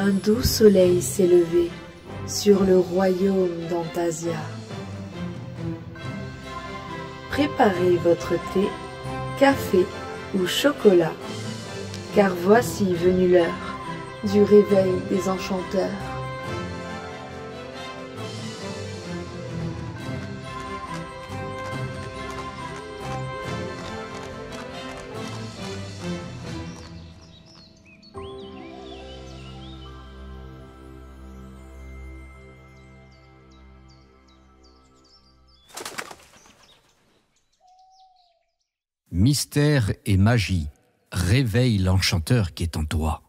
Un doux soleil s'est levé sur le royaume d'Antasia. Préparez votre thé, café ou chocolat, car voici venue l'heure du réveil des enchanteurs. Mystère et magie, réveille l'enchanteur qui est en toi.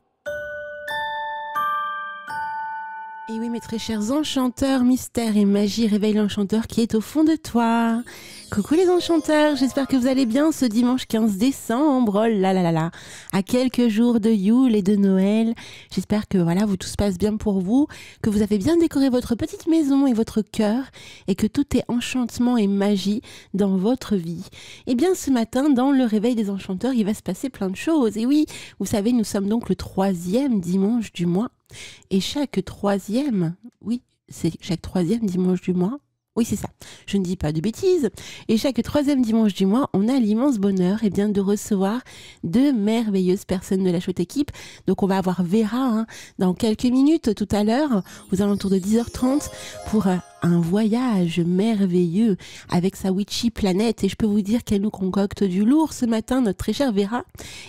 Et oui, mes très chers enchanteurs, mystère et magie, réveille l'enchanteur qui est au fond de toi. Coucou les enchanteurs, j'espère que vous allez bien ce dimanche 15 décembre. Oh là là là là, à quelques jours de Yule et de Noël. J'espère que voilà, tout se passe bien pour vous, que vous avez bien décoré votre petite maison et votre cœur, et que tout est enchantement et magie dans votre vie. Et bien ce matin, dans le réveil des enchanteurs, il va se passer plein de choses. Et oui, vous savez, nous sommes donc le 3e dimanche du mois. Et chaque troisième dimanche du mois, oui c'est ça, je ne dis pas de bêtises, et chaque 3e dimanche du mois, on a l'immense bonheur de recevoir de merveilleuses personnes de la chouette équipe. Donc on va avoir Vera dans quelques minutes tout à l'heure, aux alentours de 10h30, pour un voyage merveilleux avec sa witchy planète, et je peux vous dire qu'elle nous concocte du lourd ce matin, notre très chère Vera.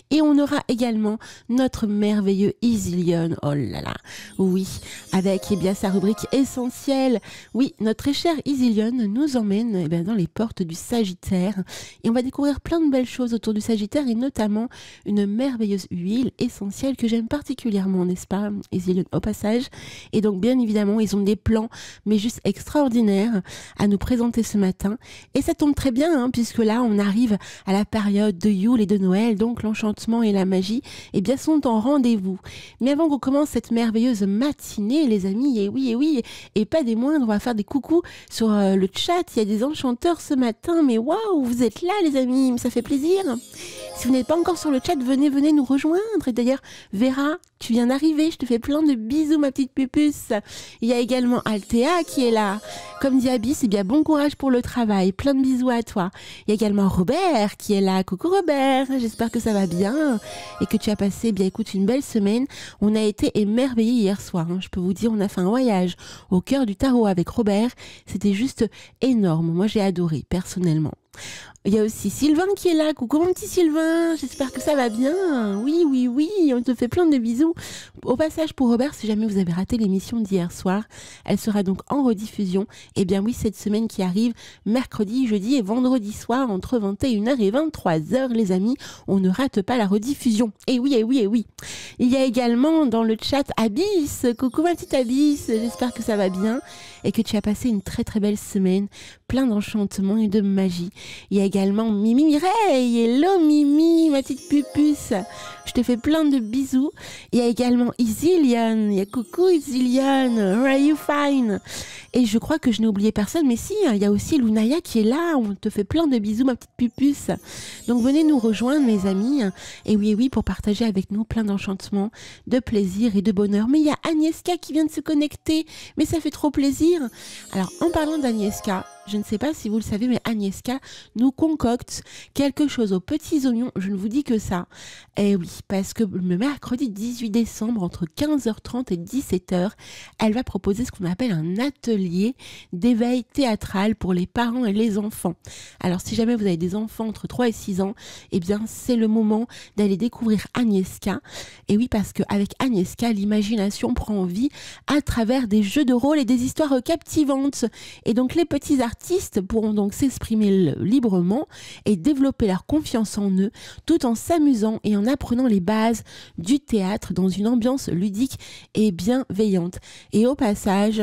Et on aura également notre merveilleux Isilionne, oh là là, oui, avec sa rubrique essentielle. Oui, notre très chère Isilionne nous emmène dans les portes du Sagittaire, et on va découvrir plein de belles choses autour du Sagittaire, et notamment une merveilleuse huile essentielle que j'aime particulièrement, n'est-ce pas, Isilionne, au passage. Et donc bien évidemment, ils ont des plans, mais juste extraordinaire à nous présenter ce matin, et ça tombe très bien puisque là on arrive à la période de Yule et de Noël, donc l'enchantement et la magie sont en rendez-vous. Mais avant qu'on commence cette merveilleuse matinée les amis, et oui, et pas des moindres, on va faire des coucous sur le chat. Il y a des enchanteurs ce matin, mais waouh, vous êtes là les amis, ça fait plaisir. Si vous n'êtes pas encore sur le chat, venez nous rejoindre. Et d'ailleurs Vera, tu viens d'arriver, je te fais plein de bisous ma petite pupuce. Il y a également Althea qui est là. Comme dit Abyss, bon courage pour le travail, plein de bisous à toi. Il y a également Robert qui est là. Coucou Robert, j'espère que ça va bien et que tu as passé écoute, une belle semaine. On a été émerveillés hier soir, je peux vous dire, on a fait un voyage au cœur du tarot avec Robert, c'était juste énorme, moi j'ai adoré personnellement. Il y a aussi Sylvain qui est là. Coucou mon petit Sylvain, j'espère que ça va bien. Oui, on te fait plein de bisous. Au passage pour Robert, si jamais vous avez raté l'émission d'hier soir, elle sera donc en rediffusion. Et bien oui, cette semaine qui arrive, mercredi, jeudi et vendredi soir, entre 21h et 23h les amis, on ne rate pas la rediffusion. Et oui. Il y a également dans le chat Abyss. Coucou ma petite Abyss, j'espère que ça va bien et que tu as passé une très très belle semaine, plein d'enchantement et de magie. Il y a également Mimi Mireille. Hello Mimi, ma petite pupuce. Je te fais plein de bisous. Il y a également Isilionne. Il y a coucou Isilionne. How are you fine? Et je crois que je n'ai oublié personne, mais si, il y a aussi Lunaya qui est là. On te fait plein de bisous, ma petite pupuce. Donc venez nous rejoindre, mes amis. Et oui, pour partager avec nous plein d'enchantements, de plaisir et de bonheur. Mais il y a Agnieszka qui vient de se connecter. Mais ça fait trop plaisir. Alors, en parlant d'Agnieszka, je ne sais pas si vous le savez, mais Agnieszka nous concocte quelque chose aux petits oignons. Je ne vous dis que ça. Et oui, parce que le mercredi 18 décembre, entre 15h30 et 17h, elle va proposer ce qu'on appelle un atelier d'éveil théâtral pour les parents et les enfants. Alors, si jamais vous avez des enfants entre 3 et 6 ans, c'est le moment d'aller découvrir Agnieszka. Et oui, parce qu'avec Agnieszka, l'imagination prend vie à travers des jeux de rôle et des histoires captivantes. Et donc, les petits artistes pourront donc s'exprimer librement et développer leur confiance en eux tout en s'amusant et en apprenant les bases du théâtre dans une ambiance ludique et bienveillante. Et au passage,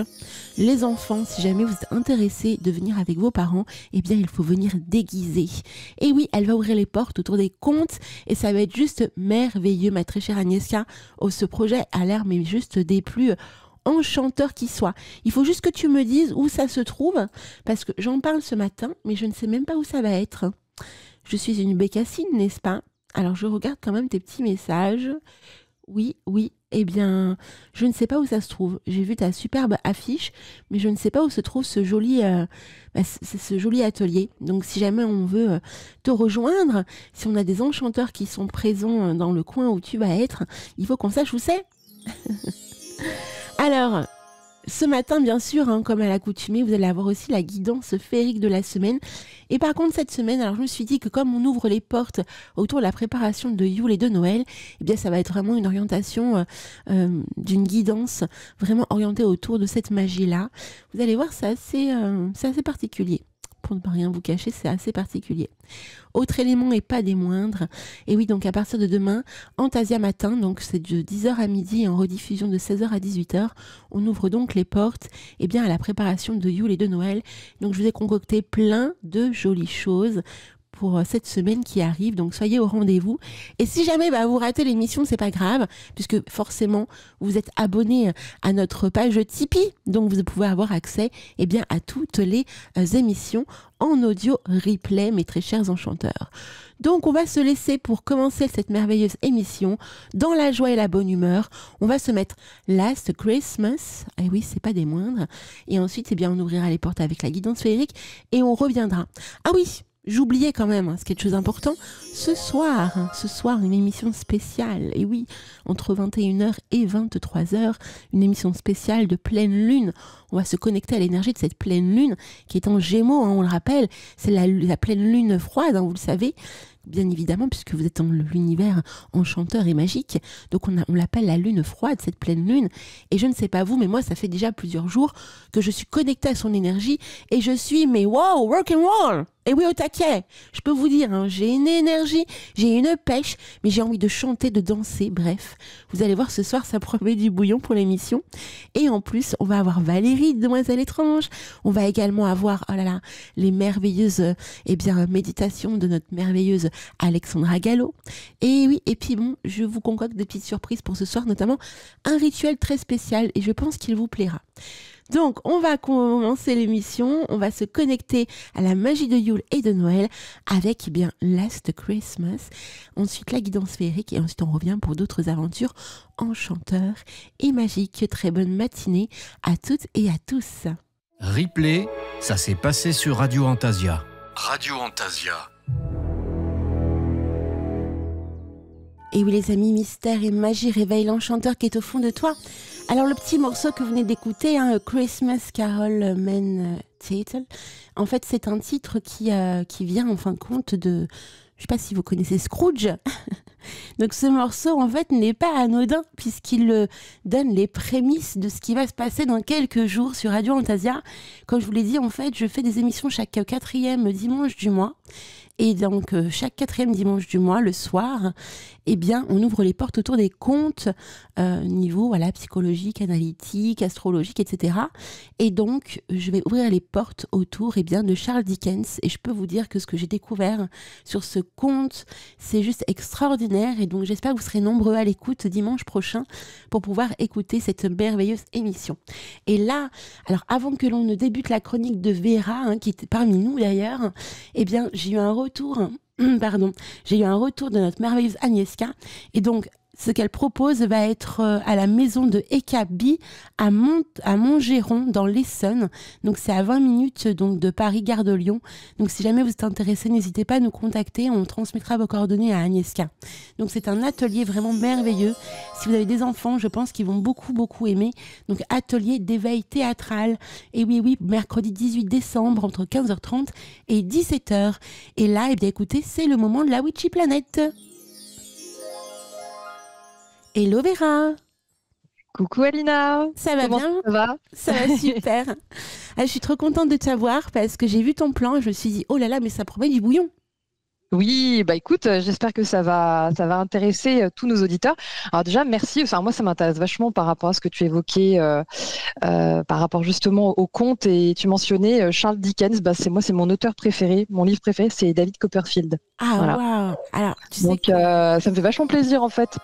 les enfants, si jamais vous êtes intéressés de venir avec vos parents, il faut venir déguiser. Et oui, elle va ouvrir les portes autour des contes et ça va être juste merveilleux, ma très chère Agnieszka. Oh, ce projet a l'air mais juste des plus enchanteur qui soit. Il faut juste que tu me dises où ça se trouve, parce que j'en parle ce matin, mais je ne sais même pas où ça va être. Je suis une bécassine, n'est-ce pas? Alors je regarde quand même tes petits messages. Oui, oui. Eh bien, je ne sais pas où ça se trouve. J'ai vu ta superbe affiche, mais je ne sais pas où se trouve ce joli, ce joli atelier. Donc, si jamais on veut te rejoindre, si on a des enchanteurs qui sont présents dans le coin où tu vas être, il faut qu'on sache où c'est. Alors, ce matin, bien sûr, hein, comme à l'accoutumée, vous allez avoir aussi la guidance féerique de la semaine. Et par contre, cette semaine, alors je me suis dit que comme on ouvre les portes autour de la préparation de Yule et de Noël, eh bien, ça va être vraiment une orientation d'une guidance vraiment orientée autour de cette magie-là. Vous allez voir, c'est assez particulier. Pour ne pas rien vous cacher, c'est assez particulier. Autre élément et pas des moindres. Et oui, donc à partir de demain, Antasia Matin, donc c'est de 10h à midi et en rediffusion de 16h à 18h, on ouvre donc les portes à la préparation de Yule et de Noël. Donc je vous ai concocté plein de jolies choses pour cette semaine qui arrive, donc soyez au rendez-vous. Et si jamais vous ratez l'émission, c'est pas grave, puisque forcément vous êtes abonné à notre page Tipeee, donc vous pouvez avoir accès à toutes les émissions en audio replay, mes très chers enchanteurs. Donc on va se laisser pour commencer cette merveilleuse émission dans la joie et la bonne humeur. On va se mettre Last Christmas, et oui, c'est pas des moindres, et ensuite on ouvrira les portes avec la guidance féerique et on reviendra. Ah oui, j'oubliais quand même, c'est quelque chose d'important. Ce soir, une émission spéciale. Et oui, entre 21h et 23h, une émission spéciale de pleine lune. On va se connecter à l'énergie de cette pleine lune qui est en Gémeaux, on le rappelle. C'est la pleine lune froide, vous le savez. Bien évidemment, puisque vous êtes dans l'univers enchanteur et magique. Donc on l'appelle la lune froide, cette pleine lune. Et je ne sais pas vous, mais moi, ça fait déjà plusieurs jours que je suis connectée à son énergie et je suis, mais wow, rock and roll. Et oui, au taquet. Je peux vous dire, j'ai une énergie, j'ai une pêche, mais j'ai envie de chanter, de danser. Bref, vous allez voir ce soir, ça promet du bouillon pour l'émission. Et en plus, on va avoir Valérie, Demoiselle étrange. On va également avoir, les merveilleuses, méditations de notre merveilleuse Alexandra Gallo. Et oui, et puis je vous concocte des petites surprises pour ce soir, notamment un rituel très spécial et je pense qu'il vous plaira. Donc, on va commencer l'émission, on va se connecter à la magie de Yule et de Noël avec Last Christmas, ensuite la guidance féerique et ensuite on revient pour d'autres aventures enchanteurs et magiques. Très bonne matinée à toutes et à tous. Replay, ça s'est passé sur Radio Antasia. Radio Antasia. Et oui les amis, mystère et magie réveille l'enchanteur qui est au fond de toi. Alors le petit morceau que vous venez d'écouter, Christmas Carol Main Title, en fait c'est un titre qui vient en fin de compte de, je sais pas si vous connaissez Scrooge. Donc ce morceau en fait n'est pas anodin puisqu'il donne les prémices de ce qui va se passer dans quelques jours sur Radio Antasia. Comme je vous l'ai dit, en fait je fais des émissions chaque 4e dimanche du mois. Et donc, chaque 4e dimanche du mois, le soir, on ouvre les portes autour des contes niveau psychologique, analytique, astrologique, etc. Et donc, je vais ouvrir les portes autour de Charles Dickens. Et je peux vous dire que ce que j'ai découvert sur ce conte, c'est juste extraordinaire. Et donc, j'espère que vous serez nombreux à l'écoute dimanche prochain pour pouvoir écouter cette merveilleuse émission. Et là, alors avant que l'on ne débute la chronique de Vera, qui était parmi nous d'ailleurs, j'ai eu un retour de notre merveilleuse Agnieszka. Et donc, ce qu'elle propose va être à la maison de Ekabi à Montgeron dans l'Essonne. Donc c'est à 20 minutes de Paris, gare de Lyon. Donc si jamais vous êtes intéressé, n'hésitez pas à nous contacter. On transmettra vos coordonnées à Agnieszka. Donc c'est un atelier vraiment merveilleux. Si vous avez des enfants, je pense qu'ils vont beaucoup aimer. Donc atelier d'éveil théâtral. Et oui, mercredi 18 décembre entre 15h30 et 17h. Et là, écoutez, c'est le moment de la Witchy Planet. Hello Vera. Coucou Alina. Ça va bien? Ça va? Ça va super. Je suis trop contente de t'avoir parce que j'ai vu ton plan et je me suis dit, oh là là, mais ça promet du bouillon. Oui, écoute, j'espère que ça va intéresser tous nos auditeurs. Alors déjà, merci. Enfin, moi, ça m'intéresse vachement par rapport à ce que tu évoquais, par rapport justement au conte. Et tu mentionnais Charles Dickens. C'est mon auteur préféré. Mon livre préféré, c'est David Copperfield. Ah, voilà. Waouh. Alors, donc, ça me fait vachement plaisir en fait.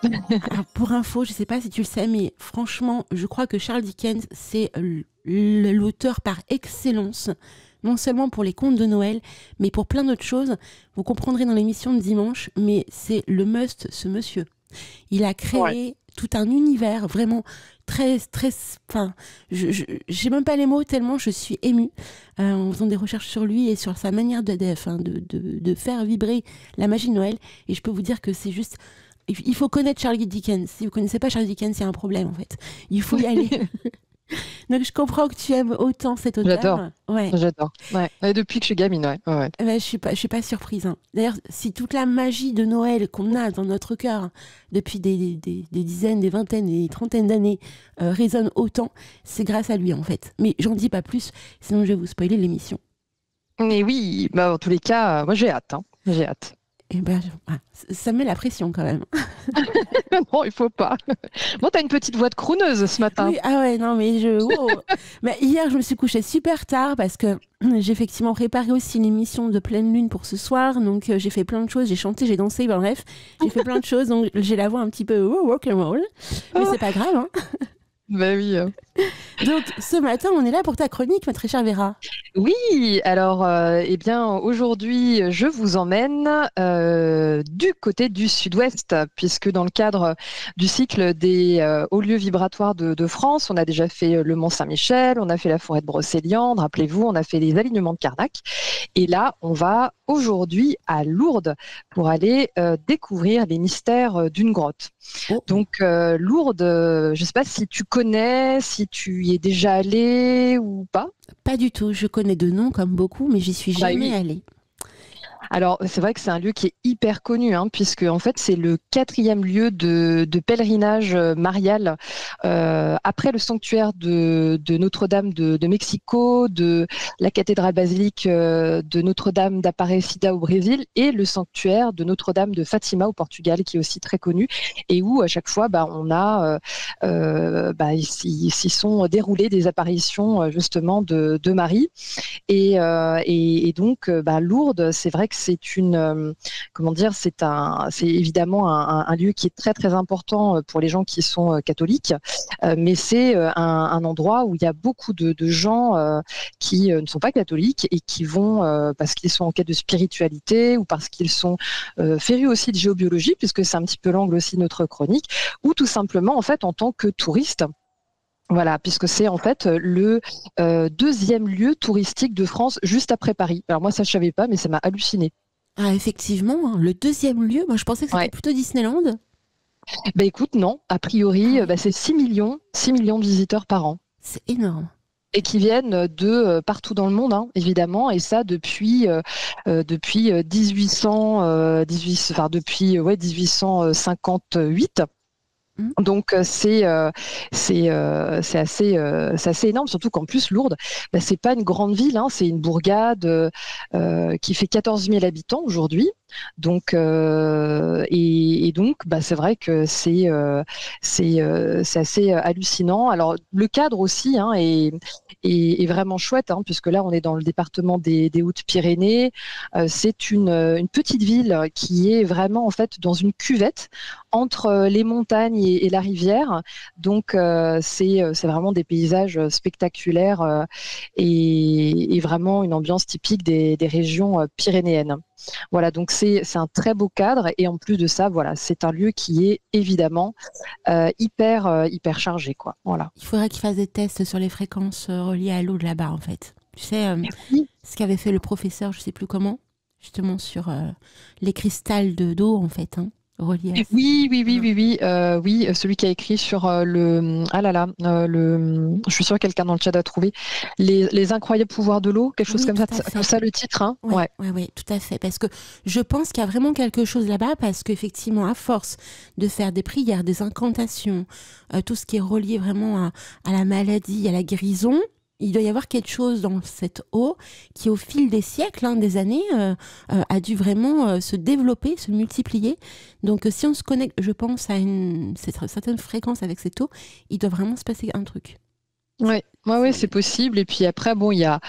Alors, pour info, je sais pas si tu le sais, mais franchement, je crois que Charles Dickens, c'est l'auteur par excellence. Non seulement pour les contes de Noël, mais pour plein d'autres choses. Vous comprendrez dans l'émission de dimanche, mais c'est le must, ce monsieur. Il a créé tout un univers vraiment très, très... Enfin, j'ai même pas les mots tellement je suis émue en faisant des recherches sur lui et sur sa manière de faire vibrer la magie de Noël. Et je peux vous dire que c'est juste... Il faut connaître Charles Dickens. Si vous connaissez pas Charles Dickens, il y a un problème en fait. Il faut y aller. Donc je comprends que tu aimes autant cet auteur. J'adore. Ouais. J'adore. Ouais. Et depuis que je suis gamine, ouais. Ben, je suis pas surprise. Hein. D'ailleurs, si toute la magie de Noël qu'on a dans notre cœur depuis des dizaines, des vingtaines, des trentaines d'années résonne autant, c'est grâce à lui en fait. Mais j'en dis pas plus, sinon je vais vous spoiler l'émission. Mais oui, bah, en tous les cas, moi j'ai hâte. Hein. J'ai hâte. Et ben, ça met la pression quand même. Non, il faut pas. Bon, t'as une petite voix de crooneuse ce matin. Oui, ah ouais, non, mais wow. Mais hier, je me suis couchée super tard parce que j'ai effectivement préparé aussi une émission de pleine lune pour ce soir. Donc, j'ai fait plein de choses. J'ai chanté, j'ai dansé, ben, bref, j'ai fait plein de choses. Donc, j'ai la voix un petit peu rock'n'roll. Mais c'est pas grave, hein. Bah oui. Donc, ce matin, on est là pour ta chronique, ma très chère Vera. Oui, alors, eh bien, aujourd'hui, je vous emmène du côté du sud-ouest, puisque dans le cadre du cycle des hauts lieux vibratoires de France, on a déjà fait le Mont-Saint-Michel, on a fait la forêt de Brocéliande, rappelez-vous, on a fait les alignements de Karnak. Et là, on va aujourd'hui à Lourdes pour aller découvrir les mystères d'une grotte. Oh. Donc, Lourdes, je ne sais pas si tu connais, si tu y es déjà allé ou pas. Pas du tout. Je connais de noms comme beaucoup, mais j'y suis jamais allée. Alors, c'est vrai que c'est un lieu qui est hyper connu, hein, puisque en fait, c'est le 4e lieu de pèlerinage marial après le sanctuaire de Notre-Dame de Mexico, de la cathédrale basilique de Notre-Dame d'Aparecida au Brésil et le sanctuaire de Notre-Dame de Fatima au Portugal, qui est aussi très connu et où à chaque fois, on a s'y sont déroulées des apparitions justement de Marie et donc Lourdes, c'est vrai que c'est une c'est évidemment un lieu qui est très très important pour les gens qui sont catholiques, mais c'est un endroit où il y a beaucoup de gens qui ne sont pas catholiques et qui vont parce qu'ils sont en quête de spiritualité ou parce qu'ils sont férus aussi de géobiologie, puisque c'est un petit peu l'angle aussi de notre chronique, ou tout simplement en fait en tant que touristes. Voilà, puisque c'est en fait le 2e lieu touristique de France, juste après Paris. Alors moi, ça je savais pas, mais ça m'a halluciné. Ah, effectivement, le 2e lieu. Moi, je pensais que c'était plutôt Disneyland. Écoute, non. A priori, c'est 6 millions de visiteurs par an. C'est énorme. Et qui viennent de partout dans le monde, hein, évidemment, et ça depuis 1858. Donc c'est assez énorme, surtout qu'en plus Lourdes, c'est pas une grande ville, hein, c'est une bourgade qui fait 14 000 habitants aujourd'hui. Donc et donc c'est vrai que c'est assez hallucinant. Alors le cadre aussi est vraiment chouette, hein, puisque là on est dans le département des Hautes-Pyrénées. C'est une petite ville qui est vraiment en fait dans une cuvette entre les montagnes et la rivière. Donc c'est vraiment des paysages spectaculaires et vraiment une ambiance typique des régions pyrénéennes. Voilà, donc c'est un très beau cadre et en plus de ça, voilà, c'est un lieu qui est évidemment hyper chargé, quoi. Voilà. Il faudrait qu'ils fassent des tests sur les fréquences reliées à l'eau de là-bas, en fait. Tu sais, ce qu'avait fait le professeur, je sais plus comment, justement sur les cristals d'eau, en fait, hein. Oui, celui qui a écrit sur je suis sûre que quelqu'un dans le chat a trouvé les incroyables pouvoirs de l'eau, quelque chose comme ça le titre, hein. Oui, tout à fait, parce que je pense qu'il y a vraiment quelque chose là-bas, parce qu'effectivement, à force de faire des prières, des incantations, tout ce qui est relié vraiment à la maladie, à la guérison, il doit y avoir quelque chose dans cette eau qui, au fil des siècles, des années, a dû vraiment se développer, se multiplier. Donc, si on se connecte, je pense, à une certaine fréquence avec cette eau, il doit vraiment se passer un truc. Oui, c'est possible. Et puis après, il y a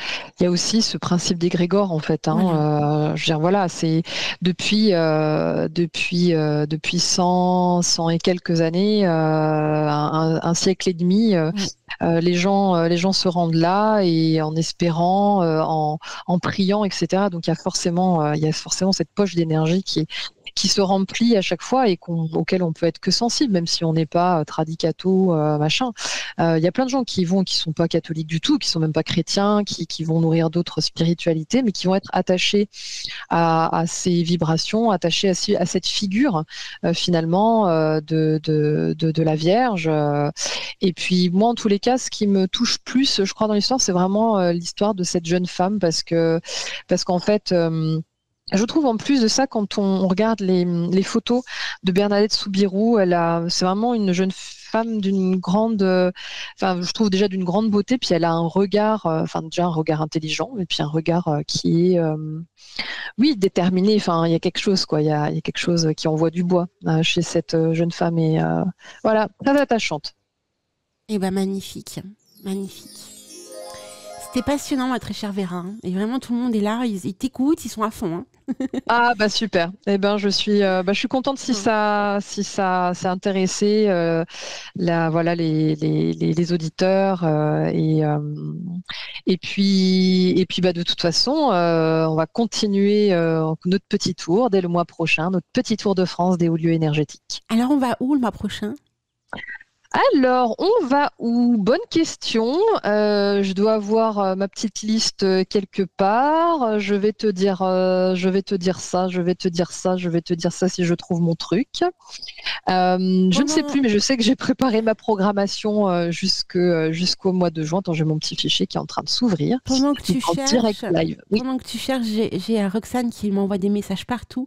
aussi ce principe d'égrégore, en fait, hein. Je veux dire, voilà, c'est depuis 100 et quelques années, un siècle et demi, les gens se rendent là et en espérant, en priant, etc. Donc il y a forcément cette poche d'énergie qui qui se remplit à chaque fois et auquel on peut être que sensible, même si on n'est pas tradicato, machin. Il y a plein de gens qui sont pas catholiques du tout, qui sont même pas chrétiens, qui vont nourrir d'autres spiritualités, mais qui vont être attachés à ces vibrations, attachés à cette figure finalement de la Vierge. Et puis moi, en tous les cas, ce qui me touche plus, je crois, dans l'histoire, c'est vraiment l'histoire de cette jeune femme, parce qu'en fait, je trouve en plus de ça, quand on regarde les photos de Bernadette Soubirous, c'est vraiment une jeune femme d'une grande, je trouve déjà d'une grande beauté, puis elle a un regard, déjà un regard intelligent, et puis un regard qui est, oui, déterminé. Enfin, il y a quelque chose, quoi. Il y a quelque chose qui envoie du bois chez cette jeune femme, et voilà, très attachante. Eh ben magnifique, magnifique. C'était passionnant, ma très chère Vera. Hein. Et vraiment, tout le monde est là, ils t'écoutent, ils sont à fond. Hein. Ah bah super. Eh ben je suis contente si ça s'est intéressé voilà les auditeurs et puis de toute façon on va continuer notre petit tour dès le mois prochain, notre petit tour de France des hauts lieux énergétiques. Alors on va où le mois prochain ? Alors, on va où? Bonne question. Je dois avoir ma petite liste quelque part. Je vais te dire ça, je vais te dire ça si je trouve mon truc. Je ne sais plus, mais je sais que j'ai préparé ma programmation jusqu'au mois de juin. Attends, j'ai mon petit fichier qui est en train de s'ouvrir. Pendant que tu cherches, direct live. Oui. Pendant que tu cherches, j'ai Roxane qui m'envoie des messages partout.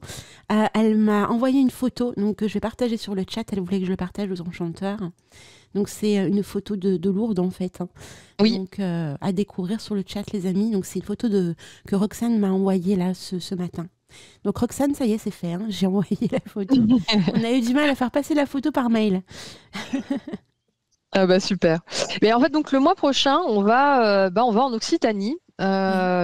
Elle m'a envoyé une photo, donc je vais partager sur le chat. Elle voulait que je le partage aux enchanteurs. Donc c'est une photo de Lourdes en fait. Hein. Oui. Donc à découvrir sur le chat les amis. Donc c'est une photo que Roxane m'a envoyée là ce matin. Donc Roxane, ça y est, c'est fait. Hein. J'ai envoyé la photo. On a eu du mal à faire passer la photo par mail. Ah bah super. Mais en fait, donc le mois prochain, on va en Occitanie.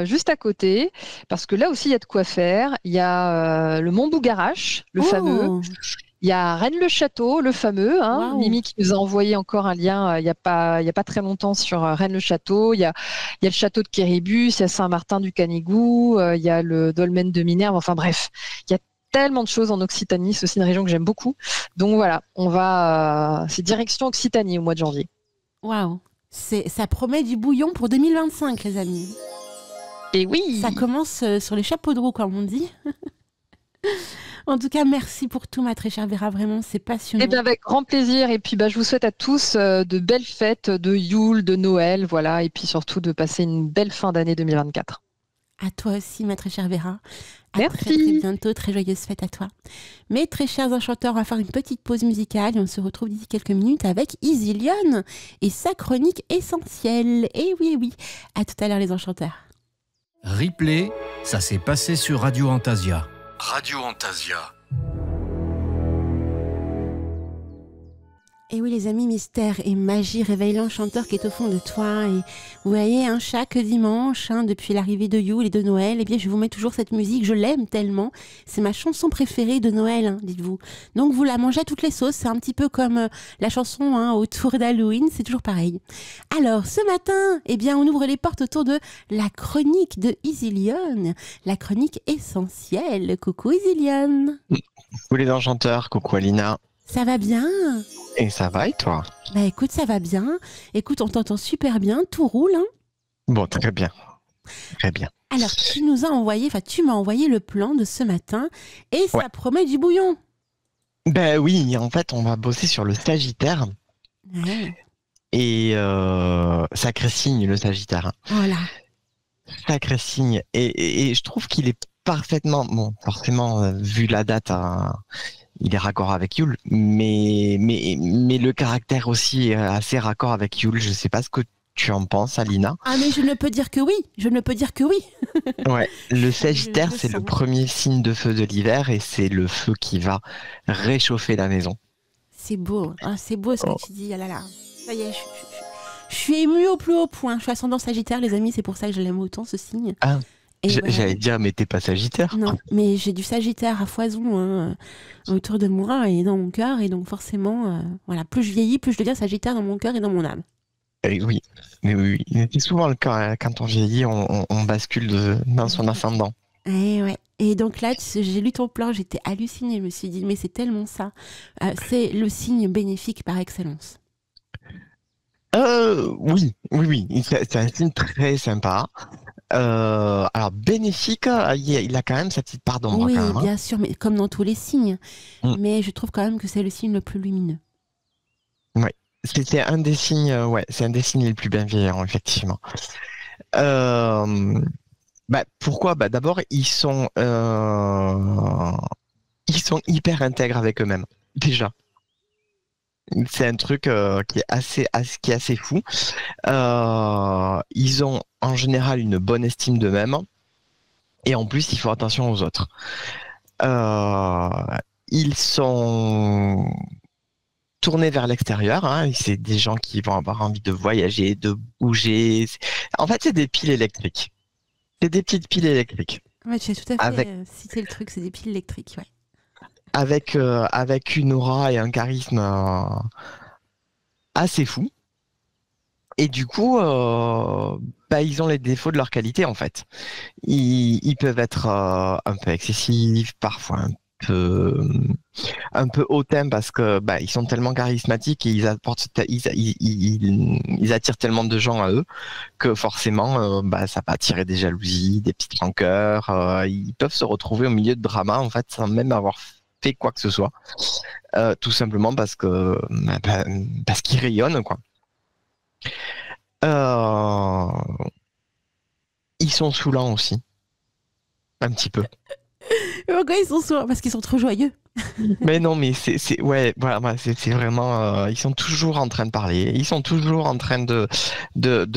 Juste à côté, parce que là aussi il y a de quoi faire. Il y a le Mont Bougarache, le fameux. Il y a Rennes-le-Château, le fameux. Hein. Wow. Mimi qui nous a envoyé encore un lien il y a pas très longtemps sur Rennes-le-Château. Il y a le château de Quéribus, il y a Saint-Martin du Canigou, il y a le dolmen de Minerve. Enfin bref, il y a tellement de choses en Occitanie. C'est aussi une région que j'aime beaucoup. Donc voilà, c'est direction Occitanie au mois de janvier. Waouh. Ça promet du bouillon pour 2025, les amis. Et oui. Ça commence sur les chapeaux de roue, comme on dit. En tout cas, merci pour tout, ma très chère Vera. Vraiment, c'est passionnant. Et bien, avec grand plaisir. Et puis, je vous souhaite à tous de belles fêtes de Yule, de Noël, voilà. Et puis surtout de passer une belle fin d'année 2024. À toi aussi, ma très chère Vera. À merci. Très, très bientôt. Très joyeuse fête à toi. Mes très chers enchanteurs, on va faire une petite pause musicale et on se retrouve d'ici quelques minutes avec Isilionne et sa chronique essentielle. Et oui. À tout à l'heure, les enchanteurs. Replay, ça s'est passé sur Radio Antasia. Radio Antasia. Et oui, les amis, mystère et magie réveillent l'enchanteur qui est au fond de toi. Et vous voyez, chaque dimanche, depuis l'arrivée de Yule et de Noël, eh bien, je vous mets toujours cette musique. Je l'aime tellement. C'est ma chanson préférée de Noël, dites-vous. Donc, vous la mangez à toutes les sauces. C'est un petit peu comme la chanson autour d'Halloween. C'est toujours pareil. Alors, ce matin, eh bien, on ouvre les portes autour de la chronique de Isilionne. La chronique essentielle. Coucou Isilionne. Coucou les enchanteurs. Coucou Alina. Ça va bien? Et ça va et toi? Bah écoute, ça va bien. Écoute, on t'entend super bien, tout roule. Hein. Bon, très bien. Très bien. Alors, tu m'as envoyé le plan de ce matin et ça promet du bouillon. Ben oui, en fait, on va bosser sur le Sagittaire. Ouais. Et sacré signe, le Sagittaire. Voilà. Sacré signe. Et je trouve qu'il est parfaitement, bon, forcément, vu la date, il est raccord avec Yule, mais le caractère aussi est assez raccord avec Yule. Je sais pas ce que tu en penses, Alina. Ah mais je ne peux dire que oui. Ouais, le Sagittaire, c'est le premier signe de feu de l'hiver et c'est le feu qui va réchauffer la maison. C'est beau, c'est beau ce que tu dis. Ah là là. Ça y est, je suis émue au plus haut point. Je suis ascendant Sagittaire, les amis, c'est pour ça que je l'aime autant ce signe. Ah. J'allais dire, mais t'es pas Sagittaire. Non, mais j'ai du Sagittaire à foison autour de moi et dans mon cœur. Et donc forcément, voilà, plus je vieillis, plus je deviens Sagittaire dans mon cœur et dans mon âme. Oui, mais oui. C'est souvent le cas. Quand on vieillit, on bascule dans son ascendant. Ouais. Et donc là, j'ai lu ton plan, j'étais hallucinée. Je me suis dit, mais c'est tellement ça. C'est le signe bénéfique par excellence. Oui. C'est un signe très sympa. Alors bénéfique, il a quand même sa petite part d'ombre Oui, quand même. bien sûr, mais comme dans tous les signes. Mais je trouve quand même que c'est le signe le plus lumineux. Oui, c'est un des signes, c'est un des signes les plus bienveillants, effectivement. Pourquoi? D'abord, ils sont hyper intègres avec eux-mêmes, déjà. C'est un truc qui est assez fou. Ils ont en général une bonne estime d'eux-mêmes et en plus, ils font attention aux autres. Ils sont tournés vers l'extérieur, hein. C'est des gens qui vont avoir envie de voyager, de bouger. En fait, c'est des piles électriques. C'est des petites piles électriques. Ouais, tu as tout à fait cité le truc, c'est des piles électriques, ouais. Avec une aura et un charisme assez fou. Et du coup, ils ont les défauts de leur qualité, en fait. Ils peuvent être un peu excessifs, parfois un peu hautains parce que ils sont tellement charismatiques et ils attirent tellement de gens à eux que forcément, ça peut attirer des jalousies, des petites rancœurs. Ils peuvent se retrouver au milieu de drama, en fait, sans même avoir fait quoi que ce soit. Tout simplement parce qu'ils rayonnent, quoi. Ils sont saoulants aussi. Un petit peu. Pourquoi ils sont sourds? Parce qu'ils sont trop joyeux. Mais non, mais c'est vraiment. Ils sont toujours en train de parler. Ils sont toujours en train de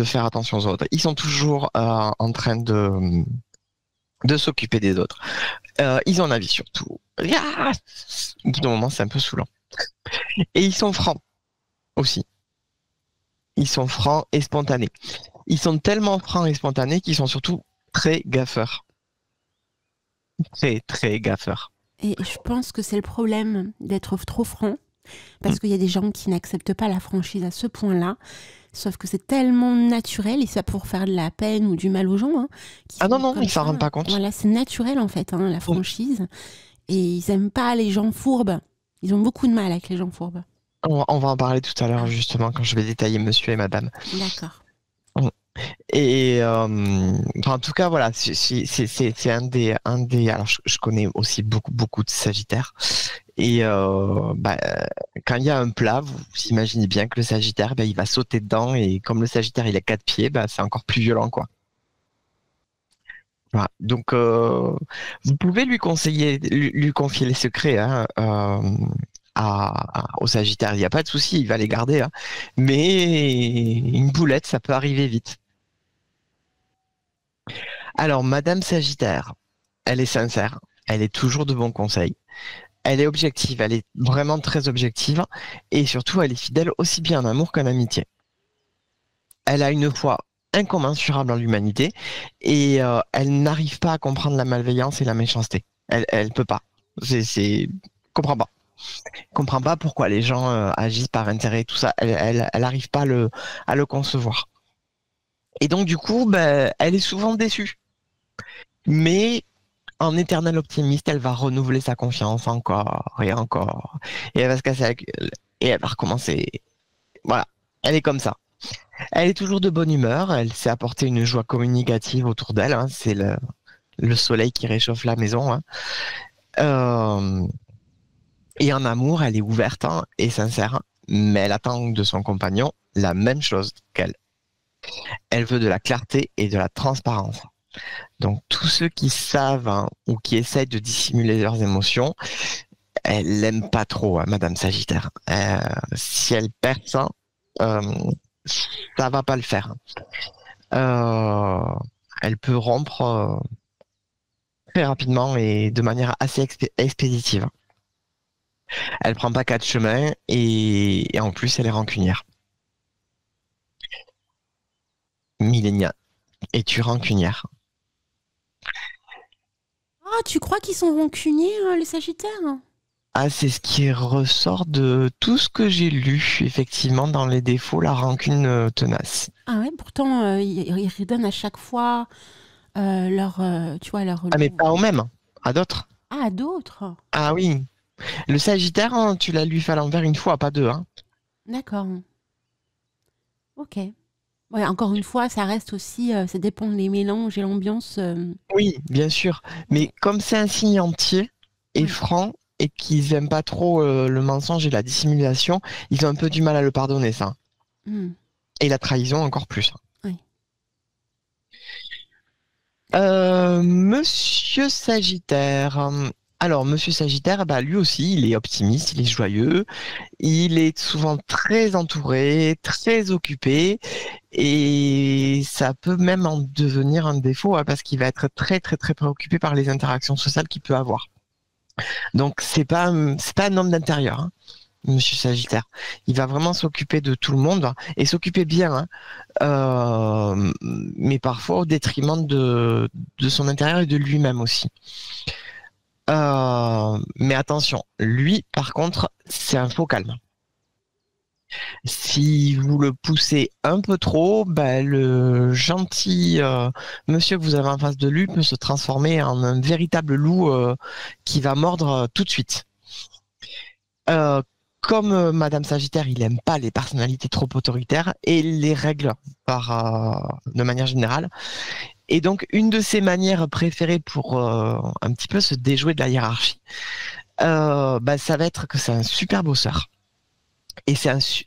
faire attention aux autres. Ils sont toujours en train de s'occuper des autres. Ils ont un avis sur tout. Au bout d'un moment, c'est un peu saoulant. Et ils sont francs aussi. Ils sont francs et spontanés. Ils sont tellement francs et spontanés qu'ils sont surtout très gaffeurs. Très, très gaffeurs. Et je pense que c'est le problème d'être trop franc, parce qu'il y a des gens qui n'acceptent pas la franchise à ce point-là, sauf que c'est tellement naturel, et c'est pas pour faire de la peine ou du mal aux gens. Non, ils s'en rendent pas compte. Voilà, c'est naturel en fait, la franchise. Et ils aiment pas les gens fourbes. Ils ont beaucoup de mal avec les gens fourbes. On va en parler tout à l'heure, justement, quand je vais détailler monsieur et madame. D'accord. Et en tout cas, voilà, c'est un des. Alors, je connais aussi beaucoup de Sagittaires. Et quand il y a un plat, vous imaginez bien que le Sagittaire, il va sauter dedans. Et comme le Sagittaire, il a 4 pieds, c'est encore plus violent, quoi. Voilà. Donc, vous pouvez lui confier les secrets, hein, au Sagittaire. Il n'y a pas de souci, il va les garder, hein. Mais une boulette, ça peut arriver vite. Alors, Madame Sagittaire, elle est sincère, elle est toujours de bons conseils, elle est objective, elle est vraiment très objective, et surtout, elle est fidèle aussi bien en amour qu'en amitié. Elle a une foi incommensurable en l'humanité, et elle n'arrive pas à comprendre la malveillance et la méchanceté. Elle peut pas. Comprend pas. Comprend pas pourquoi les gens agissent par intérêt, tout ça. Elle n'arrive pas à le concevoir. Et donc, du coup, elle est souvent déçue. Mais en éternel optimiste, elle va renouveler sa confiance encore et encore. Et elle va se casser et elle va recommencer. Voilà, elle est comme ça. Elle est toujours de bonne humeur, elle sait apporter une joie communicative autour d'elle, hein. C'est le soleil qui réchauffe la maison, hein. Et en amour, elle est ouverte, hein, et sincère, mais elle attend de son compagnon la même chose qu'elle. Elle veut de la clarté et de la transparence. Donc tous ceux qui savent, hein, ou qui essayent de dissimuler leurs émotions, elle l'aime pas trop, hein, Madame Sagittaire. Si elle perd ça, ça va pas le faire. Elle peut rompre très rapidement et de manière assez expéditive. Elle prend pas 4 chemins et en plus elle est rancunière. Millenia, es-tu rancunière? Oh, tu crois qu'ils sont rancuniers, les Sagittaires? Ah, c'est ce qui ressort de tout ce que j'ai lu, effectivement, dans les défauts, la rancune tenace. Ah ouais, pourtant, ils redonnent à chaque fois leur... tu vois, leur... Ah, mais pas au même. À d'autres. Ah, d'autres. Ah oui. Le Sagittaire, hein, tu l'as lui fait à l'envers une fois, pas deux. Hein. D'accord. Ok. Ouais, encore une fois, ça reste aussi, ça dépend des mélanges et l'ambiance. Oui, bien sûr. Mais comme c'est un signe entier et Ouais. franc et qu'ils aiment pas trop le mensonge et la dissimulation, ils ont un peu du mal à le pardonner, ça. Hmm. Et la trahison encore plus. Oui. Monsieur Sagittaire. Alors, Monsieur Sagittaire, bah, lui aussi, il est optimiste, il est joyeux, il est souvent très entouré, très occupé, et ça peut même en devenir un défaut hein, parce qu'il va être très, très, très préoccupé par les interactions sociales qu'il peut avoir. Donc, c'est pas un homme d'intérieur. Hein. Monsieur Sagittaire. Il va vraiment s'occuper de tout le monde et s'occuper bien, hein. Mais parfois au détriment de son intérieur et de lui-même aussi. Mais attention, lui, par contre, c'est un faux calme. Si vous le poussez un peu trop, ben, le gentil monsieur que vous avez en face de lui peut se transformer en un véritable loup qui va mordre tout de suite. Comme Madame Sagittaire, il aime pas les personnalités trop autoritaires et les règles de manière générale. Et donc, une de ses manières préférées pour un petit peu se déjouer de la hiérarchie, bah, ça va être que c'est un super bosseur. Et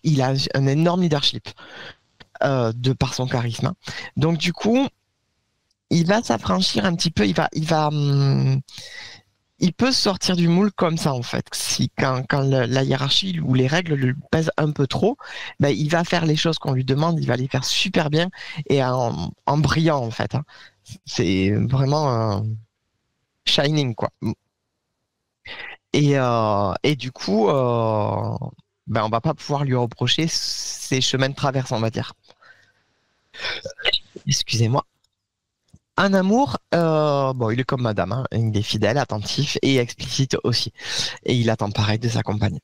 il a un énorme leadership de par son charisme. Donc, du coup, il va s'affranchir un petit peu, il peut sortir du moule comme ça, en fait. Quand la hiérarchie ou les règles lui pèsent un peu trop, ben, il va faire les choses qu'on lui demande, il va les faire super bien et en brillant, en fait. Hein. C'est vraiment shining, quoi. Et du coup, ben, on va pas pouvoir lui reprocher ses chemins de traverse, on va dire. Excusez-moi. Un amour, bon, il est comme madame, hein, il est fidèle, attentif et explicite aussi. Et il attend pareil de sa compagne.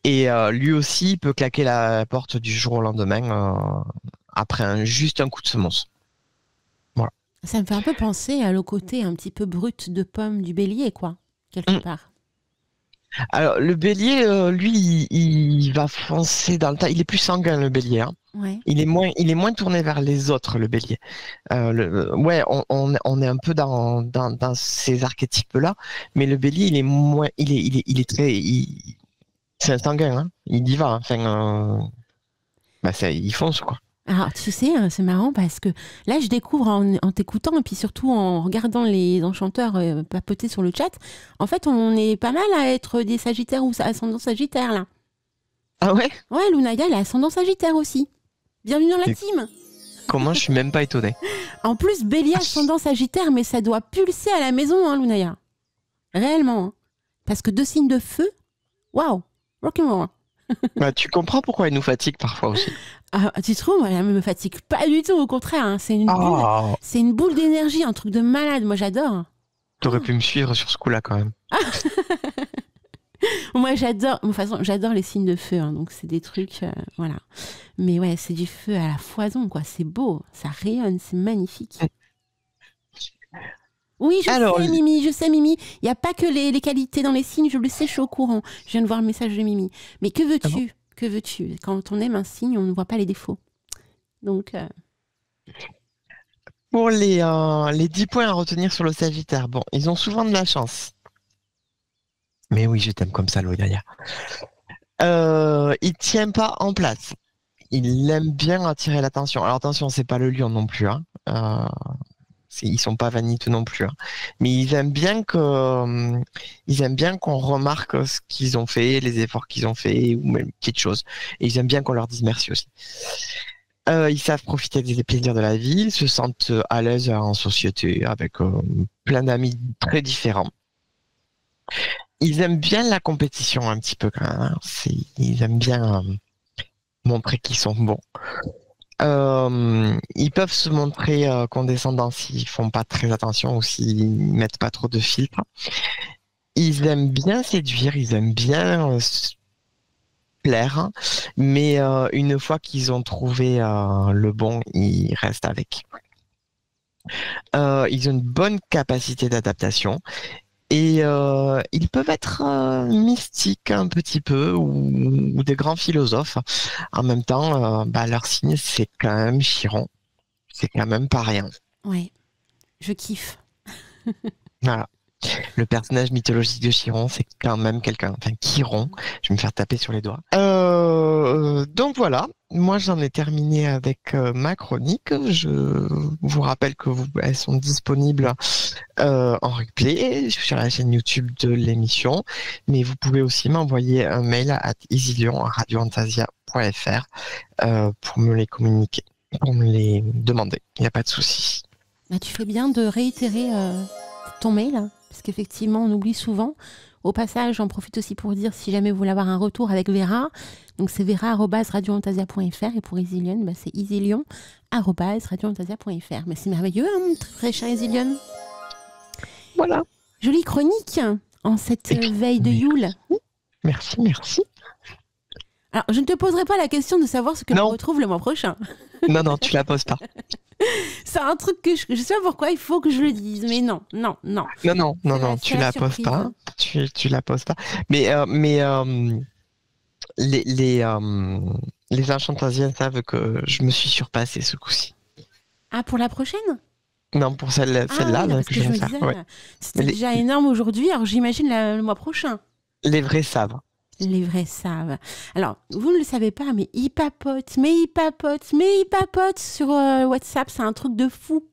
Et lui aussi, il peut claquer la porte du jour au lendemain après juste un coup de semonce. Voilà. Ça me fait un peu penser à le côté un petit peu brut de pomme du bélier, quoi, quelque part. Alors, le bélier, lui, il va foncer dans le tas. Il est plus sanguin, le bélier. Hein. Ouais. Il est moins tourné vers les autres, le bélier. Ouais, on est un peu dans ces archétypes-là, mais le bélier, il est moins, il est très, c'est un sanguin, hein. Il y va. Enfin, bah, il fonce, quoi. Alors, tu sais, hein, c'est marrant parce que là, je découvre en t'écoutant et puis surtout en regardant les enchanteurs papoter sur le chat, en fait, on est pas mal à être des sagittaires ou ascendant sagittaire, là. Ah ouais? Ouais, Lunaya, elle est ascendant sagittaire aussi. Bienvenue dans la Et team. comment je suis même pas étonné. En plus, bélier ascendant sagittaire, mais ça doit pulser à la maison, hein, Lunaya. Réellement. Hein. Parce que 2 signes de feu, waouh, rock'n'roll. Bah, tu comprends pourquoi il nous fatigue parfois aussi. Ah, tu trouves, moi, elle me fatigue pas du tout, au contraire. Hein, c'est Oh, une boule d'énergie, un truc de malade. Moi, j'adore. t'aurais pu me suivre sur ce coup-là quand même. Moi, j'adore. De toute façon, j'adore les signes de feu. Hein, donc, c'est des trucs, voilà. Mais ouais, c'est du feu à la foison, quoi. C'est beau, ça rayonne, c'est magnifique. Oui, je sais, Mimi. Il n'y a pas que les qualités dans les signes, je le sais, je suis au courant. Je viens de voir le message de Mimi. Mais que veux-tu? Ah bon? Que veux-tu? Quand on aime un signe, on ne voit pas les défauts. Donc, Pour les 10 points à retenir sur le Sagittaire, bon, ils ont souvent de la chance. Mais oui, je t'aime comme ça, Loyaya. Il tient pas en place. Il aime bien attirer l'attention. Alors attention, c'est pas le lion non plus. Hein. Ils sont pas vaniteux non plus. Hein. Mais ils aiment bien qu'on remarque ce qu'ils ont fait, les efforts qu'ils ont fait, ou même petites choses. Et ils aiment bien qu'on leur dise merci aussi. Ils savent profiter des plaisirs de la vie, ils se sentent à l'aise en société avec plein d'amis très différents. Ils aiment bien la compétition un petit peu quand même. Hein. Ils aiment bien montrer qu'ils sont bons. Ils peuvent se montrer condescendants s'ils font pas très attention ou s'ils mettent pas trop de filtres. Ils aiment bien séduire, ils aiment bien plaire, hein. Mais une fois qu'ils ont trouvé le bon, ils restent avec. Ils ont une bonne capacité d'adaptation Et ils peuvent être mystiques un petit peu ou des grands philosophes. En même temps, leur signe, c'est quand même Chiron. C'est quand même pas rien. Ouais, je kiffe. Voilà. Le personnage mythologique de Chiron, c'est quand même quelqu'un. Enfin, Chiron, je vais me faire taper sur les doigts. Donc voilà, moi j'en ai terminé avec ma chronique. Je vous rappelle que elles sont disponibles en replay sur la chaîne YouTube de l'émission, mais vous pouvez aussi m'envoyer un mail à isilion@radioantasia.fr pour me les communiquer, pour me les demander. Il n'y a pas de souci. Bah, tu fais bien de réitérer ton mail, hein, parce qu'effectivement, on oublie souvent. Au passage, j'en profite aussi pour dire, si jamais vous voulez avoir un retour avec Vera, donc c'est vera@radioantasia.fr, et pour Isilion, c'est isilion@radioantasia.fr. Mais c'est merveilleux, hein, très cher Isilion. Voilà. Jolie chronique en cette veille de Yule. Merci. Alors, je ne te poserai pas la question de savoir ce que l'on retrouve le mois prochain. Non, tu la poses pas. C'est un truc que je sais pas pourquoi il faut que je le dise, mais non. Non, tu la poses pas. Tu la poses pas. Mais les enchantasiennes savent que je me suis surpassée ce coup-ci. Ah, pour la prochaine? Non, pour celle-là que je vais faire. Ouais. C'était déjà énorme aujourd'hui, alors j'imagine le mois prochain. Les vrais savent. Les vrais savent. Alors, vous ne le savez pas, mais ils papotent sur WhatsApp. C'est un truc de fou.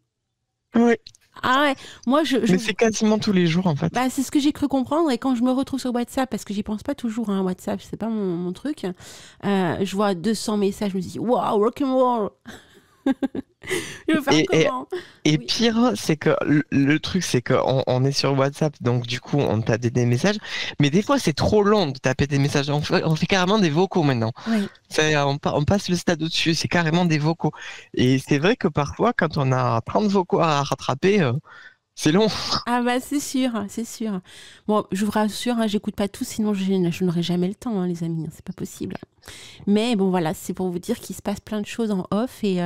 Oui. Ah ouais, moi Mais c'est quasiment tous les jours en fait. C'est ce que j'ai cru comprendre, et quand je me retrouve sur WhatsApp, parce que j'y pense pas toujours, hein, WhatsApp, c'est pas mon truc, je vois 200 messages, je me dis waouh, rock'n'roll. Je veux faire comment ? Et pire, c'est que le truc, c'est qu'on est sur WhatsApp, donc du coup, on tape des messages. Mais des fois, c'est trop long de taper des messages. On fait carrément des vocaux maintenant. Oui. On passe le stade au-dessus, c'est carrément des vocaux. Et c'est vrai que parfois, quand on a 30 vocaux à rattraper, c'est long. Ah c'est sûr. Bon, je vous rassure, hein, j'écoute pas tout, sinon je n'aurai jamais le temps, hein, les amis, hein, c'est pas possible. Mais bon, voilà, c'est pour vous dire qu'il se passe plein de choses en off, et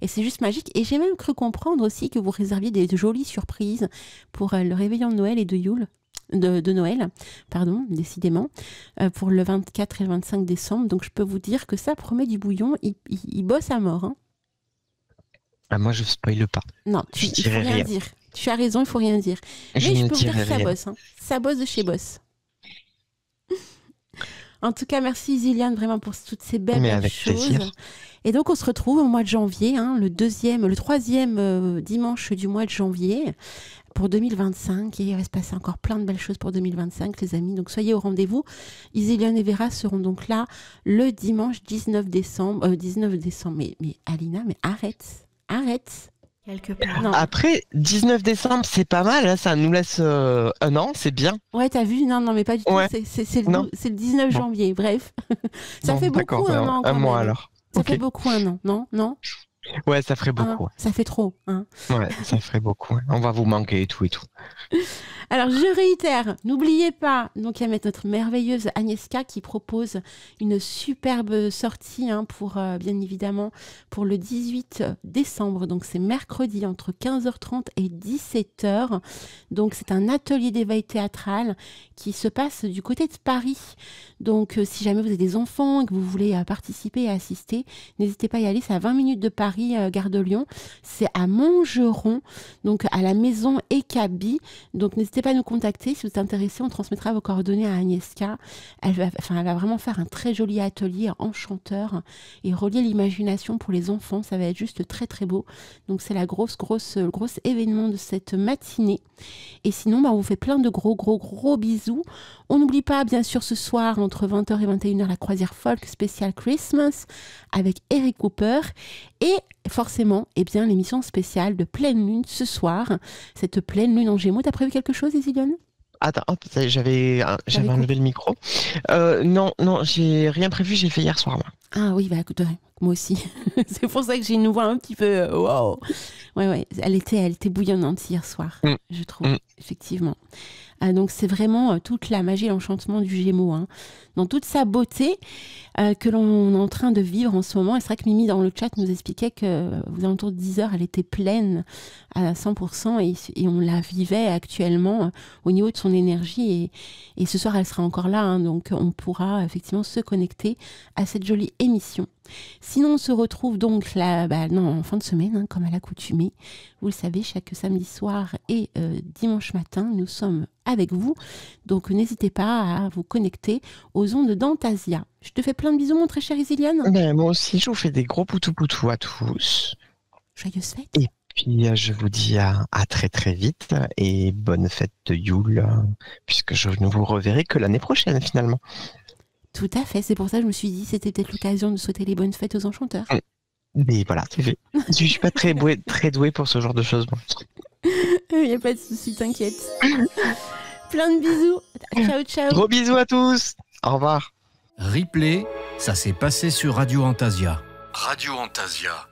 c'est juste magique. Et j'ai même cru comprendre aussi que vous réserviez des jolies surprises pour le réveillon de Noël et de Yule. De Noël, pardon, décidément, pour le 24 et le 25 décembre. Donc je peux vous dire que ça promet du bouillon, il bosse à mort. Hein. Ah, moi, je spoile pas. Non, il faut rien dire. Tu as raison, il faut rien dire. Mais je peux vous dire que ça bosse. Hein. Ça bosse de chez Boss. En tout cas, merci Isiliane vraiment pour toutes ces belles choses. Plaisir. Et donc, on se retrouve au mois de janvier, hein, le troisième dimanche du mois de janvier pour 2025. Et il va se passer encore plein de belles choses pour 2025, les amis. Donc, soyez au rendez-vous. Isiliane et Vera seront donc là le dimanche 19 décembre. Mais Alina, mais arrête. Quelque part. Non. Après, 19 décembre, c'est pas mal, hein, ça nous laisse un an, c'est bien. Ouais, t'as vu? Non, mais pas du tout. Ouais. C'est le 19 janvier, bref. Ça fait beaucoup un an. Un mois alors. Ça fait beaucoup un an, non? Ouais, ça ferait beaucoup. Ça fait trop. Hein. Ouais, ça ferait beaucoup. On va vous manquer et tout. Alors, je réitère, n'oubliez pas, donc il y a notre merveilleuse Agnieszka qui propose une superbe sortie pour, bien évidemment, pour le 18 décembre. Donc, c'est mercredi entre 15h30 et 17h. Donc, c'est un atelier d'éveil théâtral qui se passe du côté de Paris. Donc, si jamais vous avez des enfants et que vous voulez participer et assister, n'hésitez pas à y aller. C'est à 20 minutes de Paris, gare de Lyon. C'est à Montgeron, donc à la maison Ekabi. Donc, n'hésitez pas à nous contacter. Si vous êtes intéressé, on transmettra vos coordonnées à Agnieszka. Elle va vraiment faire un très joli atelier enchanteur et relier l'imagination pour les enfants. Ça va être juste très, très beau. Donc, c'est la grosse événement de cette matinée. Et sinon, on vous fait plein de gros bisous. On n'oublie pas, bien sûr, ce soir, entre 20h et 21h, la croisière folk spéciale Christmas avec Eric Cooper. Et forcément, l'émission spéciale de pleine lune ce soir. Cette pleine lune en Gémeaux. T'as prévu quelque chose, Isiliane ? Attends, j'avais enlevé le micro. Non, j'ai rien prévu, j'ai fait hier soir. Moi. Ah oui, écoute, moi aussi. C'est pour ça que j'ai une voix un petit peu... wow. Ouais, elle était bouillonnante hier soir, je trouve, effectivement. Donc c'est vraiment toute la magie et l'enchantement du Gémeaux, hein, dans toute sa beauté que l'on est en train de vivre en ce moment. Et c'est vrai que Mimi dans le chat nous expliquait que aux alentours de 10 heures, elle était pleine à 100% et on la vivait actuellement au niveau de son énergie. Et ce soir, elle sera encore là, hein, donc on pourra effectivement se connecter à cette jolie émission. Sinon, on se retrouve donc là, en fin de semaine, hein, comme à l'accoutumée. Vous le savez, chaque samedi soir et dimanche matin, nous sommes avec vous. Donc, n'hésitez pas à vous connecter aux ondes d'Antasia. Je te fais plein de bisous, mon très cher Isiliane. Moi aussi, je vous fais des gros poutous à tous. Joyeuses fêtes. Et puis, je vous dis à très très vite et bonne fête de Yule, puisque je ne vous reverrai que l'année prochaine finalement. Tout à fait, c'est pour ça que je me suis dit c'était peut-être l'occasion de souhaiter les bonnes fêtes aux enchanteurs. Mais voilà, c'est fait. Je suis pas très doué pour ce genre de choses. Il n'y a pas de souci, t'inquiète. Plein de bisous. Ciao, ciao. Gros bisous à tous. Au revoir. Replay, ça s'est passé sur Radio Antasia. Radio Antasia.